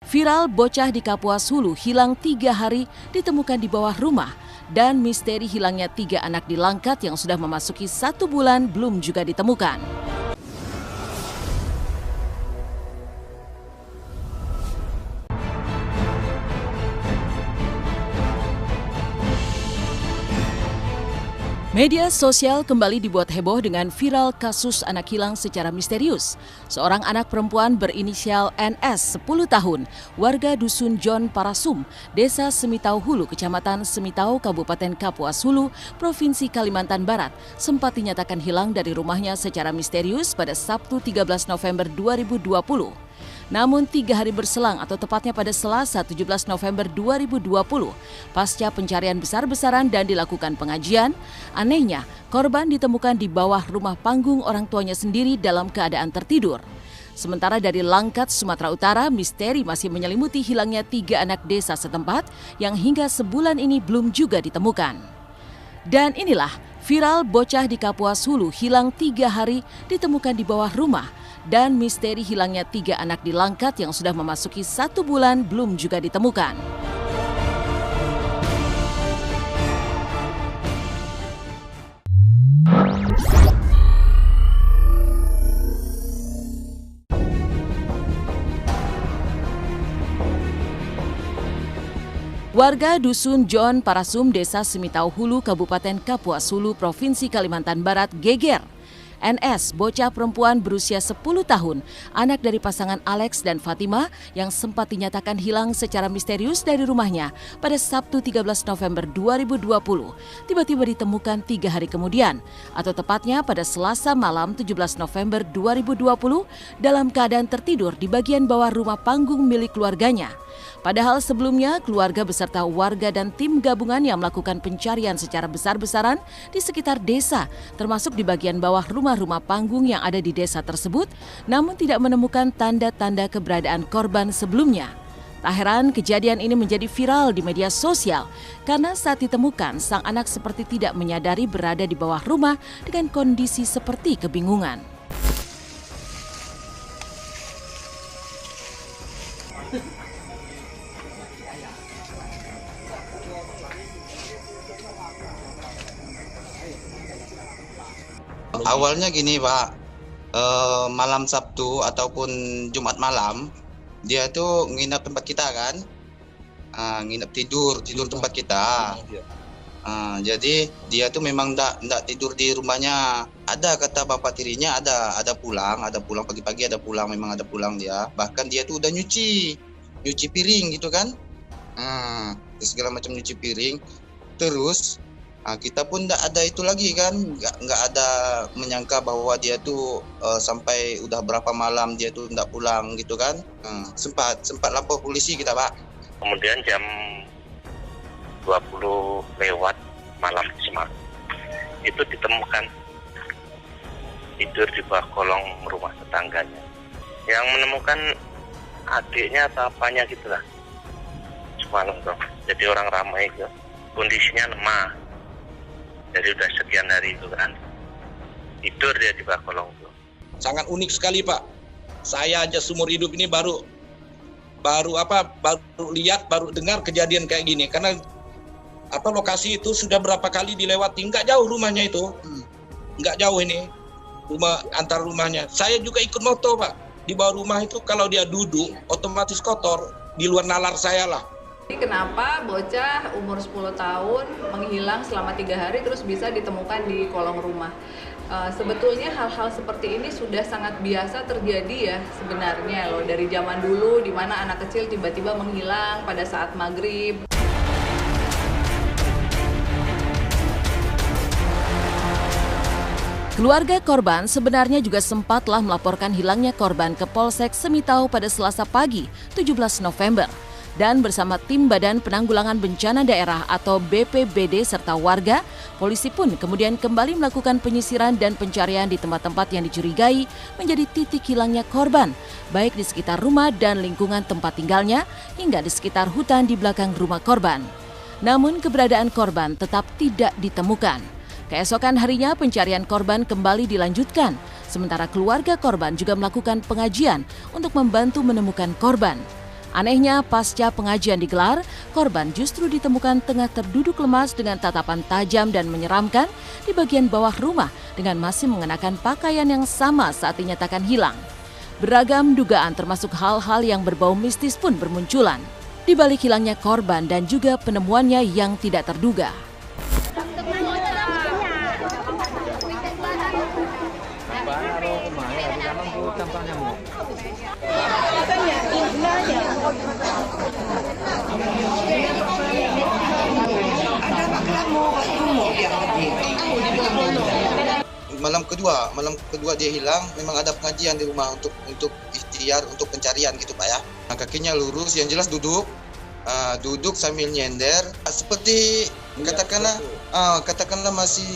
Viral bocah di Kapuas Hulu hilang 3 hari ditemukan di bawah rumah dan misteri hilangnya 3 anak di Langkat yang sudah memasuki 1 bulan belum juga ditemukan. Media sosial kembali dibuat heboh dengan viral kasus anak hilang secara misterius. Seorang anak perempuan berinisial NS 10 tahun, warga Dusun Jon Parasum, Desa Semitau Hulu, Kecamatan Semitau, Kabupaten Kapuas Hulu, Provinsi Kalimantan Barat, sempat dinyatakan hilang dari rumahnya secara misterius pada Sabtu 13 November 2020. Namun 3 hari berselang atau tepatnya pada Selasa 17 November 2020, pasca pencarian besar-besaran dan dilakukan pengajian, anehnya korban ditemukan di bawah rumah panggung orang tuanya sendiri dalam keadaan tertidur. Sementara dari Langkat, Sumatera Utara, misteri masih menyelimuti hilangnya 3 anak desa setempat yang hingga sebulan ini belum juga ditemukan. Dan inilah viral bocah di Kapuas Hulu hilang 3 hari ditemukan di bawah rumah dan misteri hilangnya 3 anak di Langkat yang sudah memasuki 1 bulan belum juga ditemukan. Warga Dusun Jon Parasum, Desa Semitau Hulu, Kabupaten Kapuas Hulu, Provinsi Kalimantan Barat geger. NS, bocah perempuan berusia 10 tahun, anak dari pasangan Alex dan Fatima yang sempat dinyatakan hilang secara misterius dari rumahnya pada Sabtu 13 November 2020, tiba-tiba ditemukan 3 hari kemudian, atau tepatnya pada Selasa malam 17 November 2020 dalam keadaan tertidur di bagian bawah rumah panggung milik keluarganya. Padahal sebelumnya keluarga beserta warga dan tim gabungan yang melakukan pencarian secara besar-besaran di sekitar desa, termasuk di bagian bawah rumah-rumah panggung yang ada di desa tersebut, namun tidak menemukan tanda-tanda keberadaan korban sebelumnya. Tak heran kejadian ini menjadi viral di media sosial karena saat ditemukan sang anak seperti tidak menyadari berada di bawah rumah dengan kondisi seperti kebingungan. Awalnya gini Pak, malam Sabtu ataupun Jumat malam, dia tuh nginap tempat kita kan, nginap tidur tempat kita. Jadi dia tuh memang ndak tidur di rumahnya. Ada kata bapak tirinya ada pulang pagi-pagi, memang ada pulang dia. Bahkan dia tuh udah nyuci piring gitu kan, segala macam nyuci piring. Terus kita pun nggak ada itu lagi kan, nggak ada menyangka bahwa dia tuh sampai udah berapa malam dia tuh nggak pulang gitu kan. Sempat lapor polisi kita Pak. Kemudian jam 20 lewat malam itu ditemukan tidur di bawah kolong rumah tetangganya. Yang menemukan adiknya atau apanya gitu lah. Semalam tuh. Jadi orang ramai gitu. Kondisinya lemah. Jadi udah sekian hari itu kan, tidur dia di bawah kolong itu. Sangat unik sekali Pak. Saya aja seumur hidup ini baru lihat, baru dengar kejadian kayak gini. Karena lokasi itu sudah berapa kali dilewati, nggak jauh rumahnya itu, nggak jauh ini antar rumahnya. Saya juga ikut moto Pak. Di bawah rumah itu kalau dia duduk otomatis kotor, di luar nalar saya lah. Kenapa bocah umur 10 tahun menghilang selama 3 hari terus bisa ditemukan di kolong rumah? Sebetulnya hal-hal seperti ini sudah sangat biasa terjadi ya sebenarnya loh, dari zaman dulu di mana anak kecil tiba-tiba menghilang pada saat maghrib. Keluarga korban sebenarnya juga sempatlah melaporkan hilangnya korban ke Polsek Semitau pada Selasa pagi 17 November. Dan bersama tim Badan Penanggulangan Bencana Daerah atau BPBD serta warga, polisi pun kemudian kembali melakukan penyisiran dan pencarian di tempat-tempat yang dicurigai menjadi titik hilangnya korban, baik di sekitar rumah dan lingkungan tempat tinggalnya, hingga di sekitar hutan di belakang rumah korban. Namun keberadaan korban tetap tidak ditemukan. Keesokan harinya pencarian korban kembali dilanjutkan, sementara keluarga korban juga melakukan pengajian untuk membantu menemukan korban. Anehnya, pasca pengajian digelar, korban justru ditemukan tengah terduduk lemas dengan tatapan tajam dan menyeramkan di bagian bawah rumah dengan masih mengenakan pakaian yang sama saat dinyatakan hilang. Beragam dugaan termasuk hal-hal yang berbau mistis pun bermunculan di balik hilangnya korban dan juga penemuannya yang tidak terduga. Malam kedua dia hilang, memang ada pengajian di rumah untuk ikhtiar untuk pencarian gitu Pak ya. Nah, kakinya lurus, yang jelas duduk sambil nyender, seperti katakanlah masih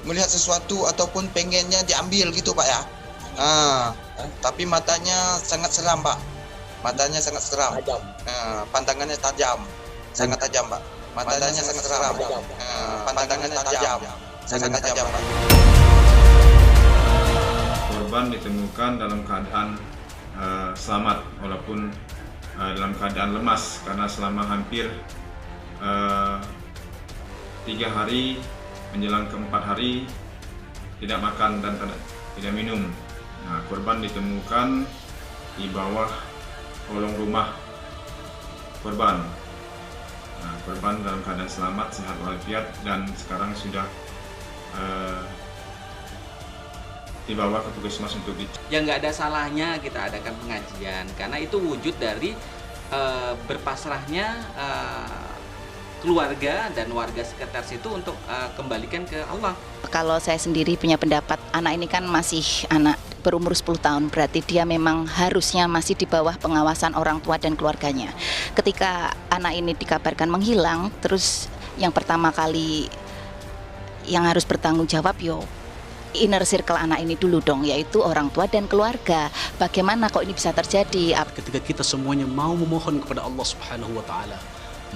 melihat sesuatu ataupun pengennya diambil gitu Pak ya. Tapi matanya sangat seram Pak, pandangannya tajam, sangat tajam Pak, matanya sangat seram, pandangannya tajam, sangat tajam Pak. Korban ditemukan dalam keadaan selamat walaupun dalam keadaan lemas karena selama hampir 3 hari menjelang ke 4 hari tidak makan dan tidak minum. Nah, korban ditemukan di bawah kolong rumah korban. Nah, korban dalam keadaan selamat, sehat walafiat dan sekarang sudah dibawa ke Puskesmas untuk Ya nggak ada salahnya kita adakan pengajian karena itu wujud dari berpasrahnya keluarga dan warga sekitar situ untuk kembalikan ke Allah. Kalau saya sendiri punya pendapat, anak ini kan masih anak berumur 10 tahun, berarti dia memang harusnya masih di bawah pengawasan orang tua dan keluarganya. Ketika anak ini dikabarkan menghilang, terus yang pertama kali yang harus bertanggung jawab inner circle anak ini dulu dong, yaitu orang tua dan keluarga. Bagaimana kok ini bisa terjadi? Ketika kita semuanya mau memohon kepada Allah Subhanahu wa taala,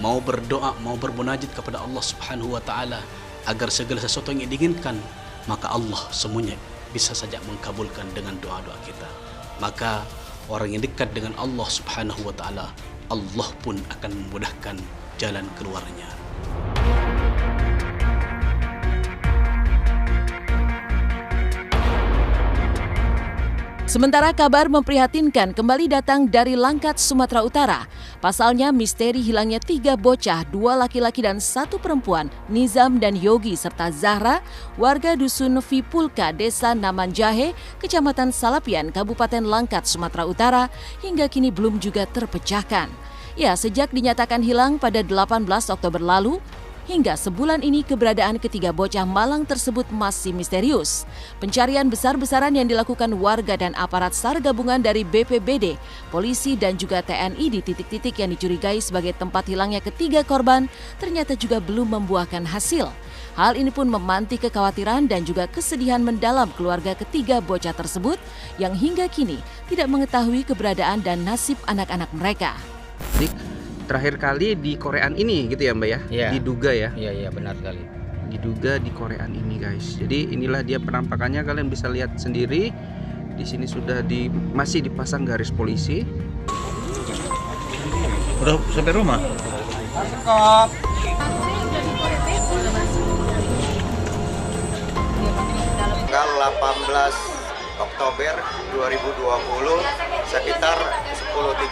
mau berdoa, mau bermunajat kepada Allah Subhanahu wa taala agar segala sesuatu yang diinginkan, maka Allah semuanya bisa saja mengkabulkan dengan doa-doa kita. Maka orang yang dekat dengan Allah Subhanahu wa taala, Allah pun akan memudahkan jalan keluarnya. Sementara kabar memprihatinkan kembali datang dari Langkat, Sumatera Utara. Pasalnya misteri hilangnya 3 bocah, 2 laki-laki dan 1 perempuan, Nizam dan Yogi serta Zahra, warga dusun Vipulka, Desa Namanjahe, Kecamatan Salapian, Kabupaten Langkat, Sumatera Utara, hingga kini belum juga terpecahkan. Ya, sejak dinyatakan hilang pada 18 Oktober lalu, hingga sebulan ini keberadaan ketiga bocah malang tersebut masih misterius. Pencarian besar-besaran yang dilakukan warga dan aparat SAR gabungan dari BPBD, polisi dan juga TNI di titik-titik yang dicurigai sebagai tempat hilangnya ketiga korban ternyata juga belum membuahkan hasil. Hal ini pun memantik kekhawatiran dan juga kesedihan mendalam keluarga ketiga bocah tersebut yang hingga kini tidak mengetahui keberadaan dan nasib anak-anak mereka. Terakhir kali di Koreaan ini gitu ya Mbak ya? Iya. Diduga ya? Iya benar sekali. Diduga di Koreaan ini guys. Jadi inilah dia penampakannya, kalian bisa lihat sendiri. Di sini sudah masih dipasang garis polisi. Udah sampai rumah? Tanggal 18 Oktober 2020 sekitar 10.30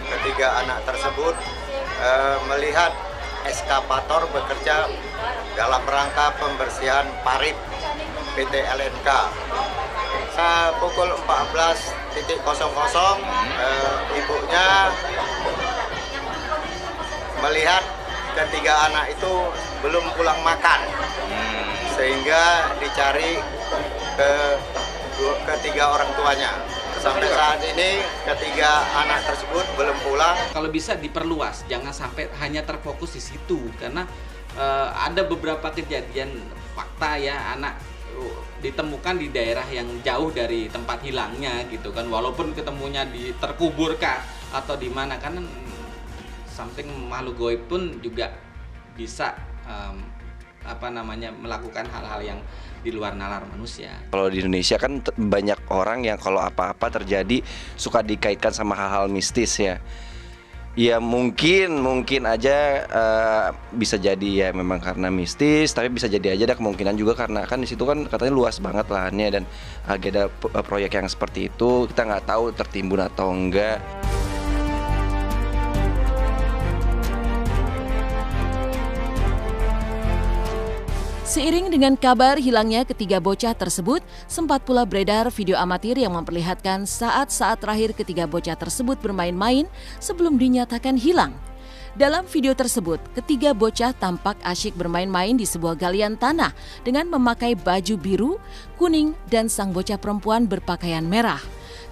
ketiga anak tersebut melihat eskapator bekerja dalam rangka pembersihan parit PT LNK. Pukul 14.00 ibunya melihat ketiga anak itu belum pulang makan sehingga dicari ke ketiga orang tuanya. Sampai saat ini ketiga anak tersebut belum pulang. Kalau bisa diperluas, jangan sampai hanya terfokus di situ karena ada beberapa kejadian fakta ya anak ditemukan di daerah yang jauh dari tempat hilangnya gitu kan, walaupun ketemunya terkubur kah atau di mana kan something makhluk gaib pun juga bisa melakukan hal-hal yang di luar nalar manusia. Kalau di Indonesia kan banyak orang yang kalau apa-apa terjadi suka dikaitkan sama hal-hal mistis ya. Ya mungkin aja bisa jadi ya memang karena mistis, tapi bisa jadi aja ada kemungkinan juga karena kan di situ kan katanya luas banget lahannya dan agenda proyek yang seperti itu kita nggak tahu tertimbun atau enggak. Seiring dengan kabar hilangnya ketiga bocah tersebut, sempat pula beredar video amatir yang memperlihatkan saat-saat terakhir ketiga bocah tersebut bermain-main sebelum dinyatakan hilang. Dalam video tersebut, ketiga bocah tampak asyik bermain-main di sebuah galian tanah dengan memakai baju biru, kuning, dan sang bocah perempuan berpakaian merah.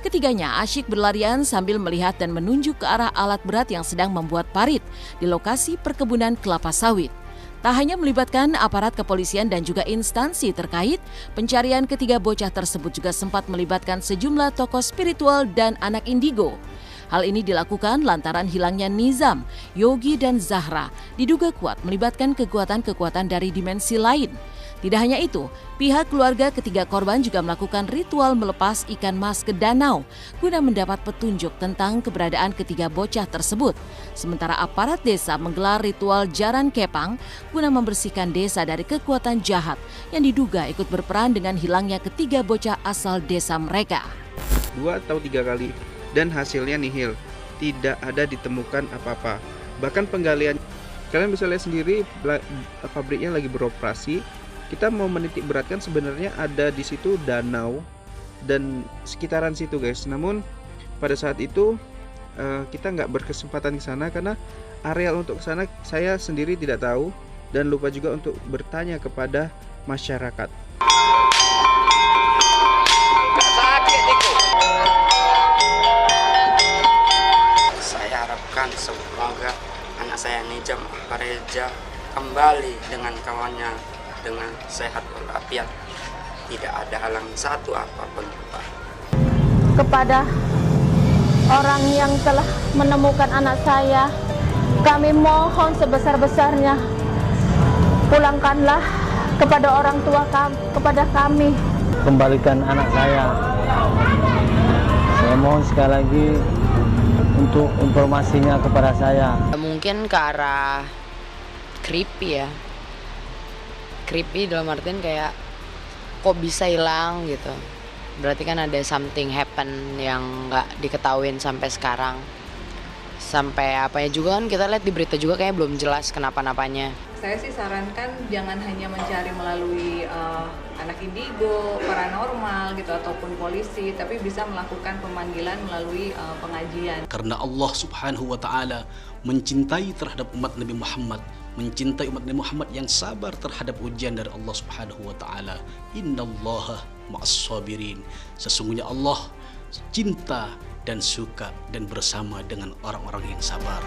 Ketiganya asyik berlarian sambil melihat dan menunjuk ke arah alat berat yang sedang membuat parit di lokasi perkebunan kelapa sawit. Tak hanya melibatkan aparat kepolisian dan juga instansi terkait, pencarian ketiga bocah tersebut juga sempat melibatkan sejumlah tokoh spiritual dan anak indigo. Hal ini dilakukan lantaran hilangnya Nizam, Yogi, dan Zahra diduga kuat melibatkan kekuatan-kekuatan dari dimensi lain. Tidak hanya itu, pihak keluarga ketiga korban juga melakukan ritual melepas ikan mas ke danau guna mendapat petunjuk tentang keberadaan ketiga bocah tersebut. Sementara aparat desa menggelar ritual jaran kepang guna membersihkan desa dari kekuatan jahat yang diduga ikut berperan dengan hilangnya ketiga bocah asal desa mereka. 2 atau 3 kali dan hasilnya nihil, tidak ada ditemukan apa-apa. Bahkan penggalian, kalian bisa lihat sendiri pabriknya lagi beroperasi. Kita mau menitik beratkan sebenarnya ada di situ danau dan sekitaran situ guys. Namun pada saat itu kita nggak berkesempatan ke sana karena areal untuk ke sana saya sendiri tidak tahu dan lupa juga untuk bertanya kepada masyarakat. Saya harapkan semoga anak saya Nizam Pareja kembali dengan kawannya dengan sehat walafiat, tidak ada halang satu apapun, Pak. Kepada orang yang telah menemukan anak saya, kami mohon sebesar-besarnya pulangkanlah kepada orang tua kepada kami. Kembalikan anak saya. Saya mohon sekali lagi untuk informasinya kepada saya. Mungkin ke arah creepy ya. Creepy dalam artian kayak kok bisa hilang gitu. Berarti kan ada something happen yang nggak diketahuin sampai sekarang. Sampai apanya juga kan kita lihat di berita juga kayaknya belum jelas kenapa-napanya. Saya sih sarankan jangan hanya mencari melalui anak indigo, paranormal gitu ataupun polisi, tapi bisa melakukan pemanggilan melalui pengajian. Karena Allah Subhanahu wa taala mencintai terhadap umat Nabi Muhammad, mencintai umat Nabi Muhammad yang sabar terhadap ujian dari Allah Subhanahu wa taala. Innallaha ma'as-sabirin. Sesungguhnya Allah cinta dan suka dan bersama dengan orang-orang yang sabar.